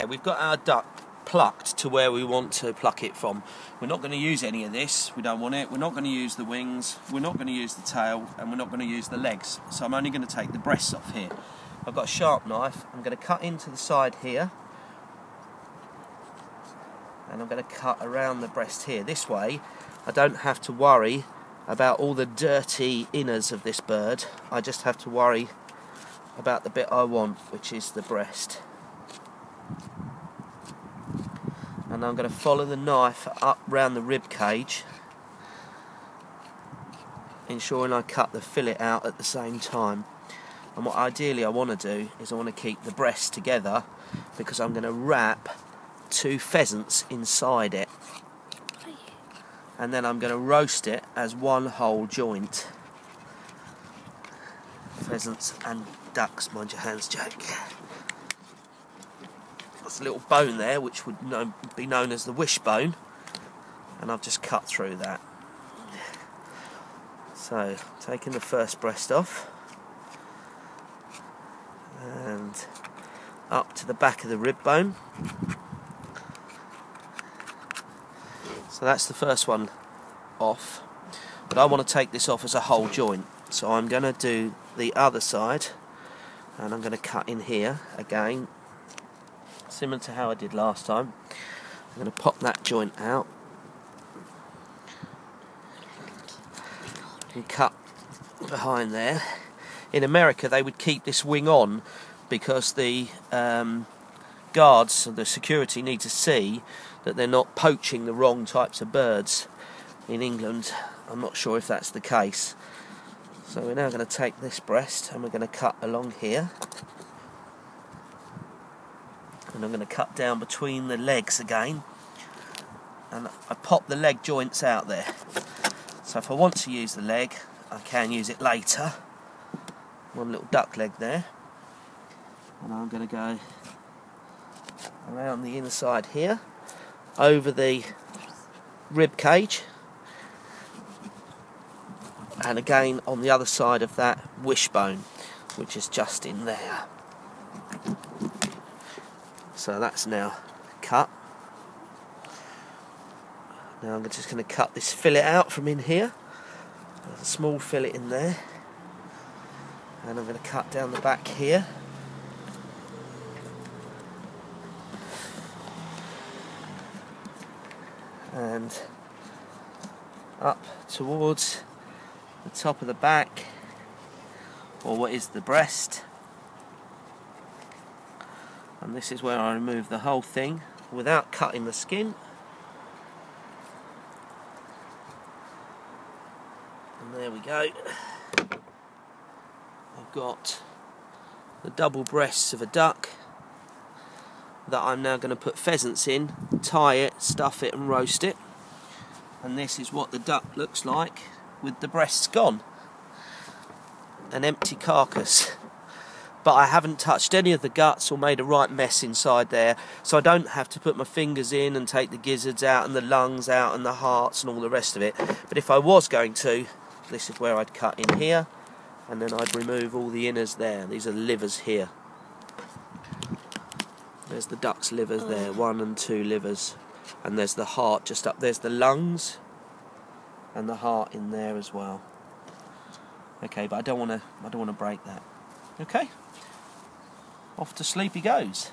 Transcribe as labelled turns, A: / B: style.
A: We've got our duck plucked to where we want to pluck it from. We're not going to use any of this, we don't want it. We're not going to use the wings, we're not going to use the tail, and we're not going to use the legs. So I'm only going to take the breasts off here. I've got a sharp knife, I'm going to cut into the side here, and I'm going to cut around the breast here. This way I don't have to worry about all the dirty inners of this bird. I just have to worry about the bit I want, which is the breast. And I'm going to follow the knife up round the rib cage, ensuring I cut the fillet out at the same time. And what ideally I want to do is I want to keep the breast together, because I'm going to wrap 2 pheasants inside it, and then I'm going to roast it as one whole joint. Pheasants and ducks, mind your hands, Jake. There's a little bone there which would be known as the wishbone, and I've just cut through that. So, taking the first breast off and up to the back of the rib bone. So that's the first one off, but I want to take this off as a whole joint. So I'm going to do the other side, and I'm going to cut in here again, similar to how I did last time. I'm going to pop that joint out and cut behind there. In America they would keep this wing on because the guards, the security, need to see that they're not poaching the wrong types of birds. In England I'm not sure if that's the case. So we're now going to take this breast and we're going to cut along here, and I'm going to cut down between the legs again, and I pop the leg joints out there. So if I want to use the leg, I can use it later. One little duck leg there, and I'm going to go around the inside here, over the rib cage, and again on the other side of that wishbone, which is just in there. So that's now cut. Now I'm just going to cut this fillet out from in here. There's a small fillet in there, and I'm going to cut down the back here. And up towards the top of the back, or what is the breast. And this is where I remove the whole thing without cutting the skin. And there we go. I've got the double breasts of a duck that I'm now going to put pheasants in, tie it, stuff it and roast it. And this is what the duck looks like with the breasts gone. An empty carcass. But I haven't touched any of the guts or made a right mess inside there, so I don't have to put my fingers in and take the gizzards out and the lungs out and the hearts and all the rest of it. But if I was going to, this is where I'd cut in here, and then I'd remove all the inners there. These are the livers here. There's the duck's livers there, 1 and 2 livers, and there's the heart just up. There's the lungs and the heart in there as well. Okay, but I don't want to break that. Okay, off to sleep he goes.